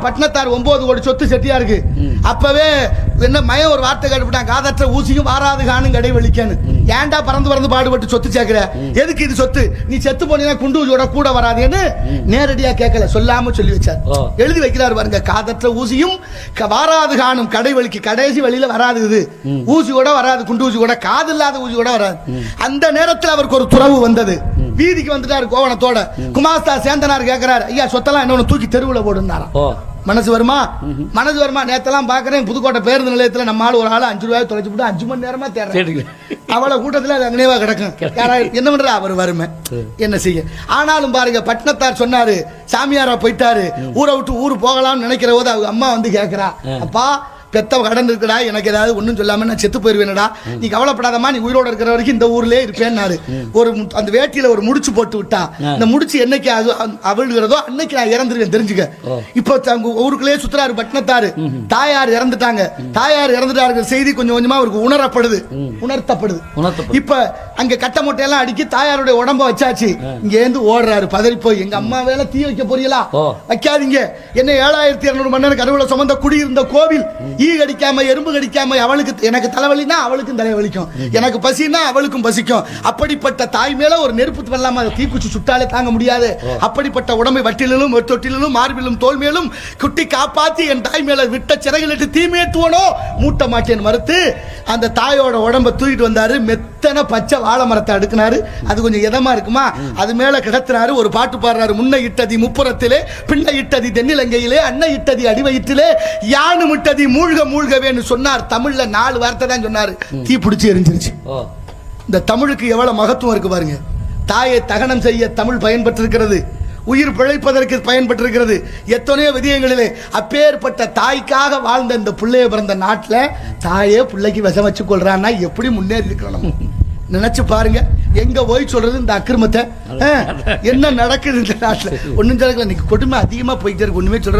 பட்டினத்தார் 9 கோடி சொத்து செட்டியா இருக்கு. அப்பவே என்ன மயம் ஒரு வார்த்தை கேட்டுவிட்டான், காதற்ற ஊசியும் வாராது காணும் கடை வலிக்கான்னு. ஏன்டா பறந்து பாடுபட்டு சொத்து சேர்க்கிற, எதுக்கு இது சொத்து, நீ செத்து போனீங்கன்னா குண்டூசியோட கூட வராதுன்னு நேரடியா கேட்கல, சொல்லாம சொல்லி வச்சார். எழுதி வைக்கிறார் பாருங்க, காதற்ற ஊசியும் வாராது காணும் கடை வலிக்கு, கடைசி வழியில வராது இது ஊசி கூட வராது, குண்டூசி கூட, காது இல்லாத ஊசி கூட வராது. அந்த நேரத்தில் அவருக்கு ஒரு துறவு வந்தது. வீதிக்கு வந்துட்டாரு கோவணத்தோட. குமாஸ்தா சேந்தனார் கேட்கிறார், ஐயா சொத்தெல்லாம் என்ன தூக்கி தெருவில் போடுனாராம். மனசு வருமா? மனசு வருமா? நேத்தெல்லாம் பாக்குறேன் புதுக்கோட்டை பேருந்து நிலையத்தில் நம்ம ஆள் ஒரு ஆள் 5 ரூபாய் தொலைச்சு போட்டு 5 மணி நேரமா தேடுறேன். அவளை கூட்டத்தில் அது அங்கேவா கிடக்கும். என்ன பண்ற, அவர் வருமே என்ன செய்ய. ஆனாலும் பாருங்க, பட்டினத்தார் சொன்னாரு, சாமியாரா போயிட்டாரு, ஊரை விட்டு ஊரு போகலாம்னு நினைக்கிற போது அவங்க அம்மா வந்து கேட்கிறா, அப்பா பெத்த கடன் இருக்குடா, எனக்கு ஏதாவது ஒன்றும் சொல்லாம நான் செத்து போயிருவேனடா, நீ கவலைப்படாதம்மா, நீ உயிரோட இருக்கிற வரைக்கும் இந்த ஊர்லயே இருப்பேன்னாரு. ஒரு அந்த வேட்டியில ஒரு முடிச்சு போட்டு விட்டா, இந்த முடிச்சு என்னைக்கு அவிழ்கிறதோ அன்னைக்கு நான் இறந்துருவேன் தெரிஞ்சுக்க. இப்போ ஊருக்குள்ளேயே சுத்துறாரு பட்டினத்தாரு. தாயார் இறந்துட்டாங்க, தாயார் இறந்துட்டாரு செய்தி கொஞ்சம் கொஞ்சமா அவருக்கு உணர்த்தப்படுது. இப்ப அங்க கட்ட மொட்டையெல்லாம் அடிக்கி தாயாருடைய உடம்ப வச்சாச்சு. இங்க இருந்து ஓடுறாரு பதறி போய், எங்க அம்மா வேலை தீ வைக்க போறீங்களா, வைக்காதீங்க, என்ன 7200 மணி நேரம் கருவில சுமந்த குடியிருந்த கோவில், ஈ கடிக்காம எறும்பு கடிக்காம, அவளுக்கு எனக்கு தலைவலினா அவளுக்கும் தலைவலிக்கும், எனக்கு பசினா அவளுக்கும் பசிக்கும். அப்படிப்பட்ட தாய் மேல ஒரு நெருப்பு வரலாமா, தீக்குச்சி சுட்டாலே தாங்க முடியாது. அப்படிப்பட்ட உடம்பை வட்டிலும் தொட்டிலும் மார்பிலும் தோல் மேலும் குட்டி காப்பாத்தி என் தாய் மேல விட்ட சிறகிலிட்டு தீமேட்டுவனோ மூட்ட மாட்டேன் மறுத்து அந்த தாயோட உடம்ப தூக்கிட்டு வந்தாரு. மெத்தன பச்சை வாழை மரத்தை அடுக்கினாரு, அது கொஞ்சம் இதமா இருக்குமா, அது மேல கிடத்துறாரு. ஒரு பாட்டு பாடுறாரு, முன்ன இட்டதி முப்புறத்திலே, பின்ன இட்டதி தென்னிலங்கையிலே, அன்ன இட்டதி அடிவயிற்றிலே, யானு மிட்டதி மூழ்கவேன்னு சொன்னார். தமிழ்ல 4 வார்த்தை தான் சொன்னாரு, தீ பிடிச்சி எரிஞ்சிருச்சு. இந்த தமிழுக்கு எவ்வளவு மகத்துவம் இருக்கு பாருங்க. தாயை தகனம் செய்ய தமிழ் பயன்பட்டிருக்கிறது, உயிர் பிழைப்பதற்கு பயன்பட்டிருக்கிறது. எத்தனையோ விதியங்களிலே அப்பேற்பட்ட தாய்க்காக வாழ்ந்த இந்த பிள்ளைய பிறந்த நாட்டில் தாயே பிள்ளைக்கு விஷம் வச்சு கொள்றான்னா எப்படி முன்னேறி இருக்கிறோம் நினைச்சு பாருங்க. எங்க போய் சொல்றது இந்த அக்கிரமத்தை, என்ன நடக்குது இந்த நாட்டில் ஒன்னும் சொல்ல, கொடுமை அதிகமா போயிட்டே இருக்கு, ஒண்ணுமே சொல்ற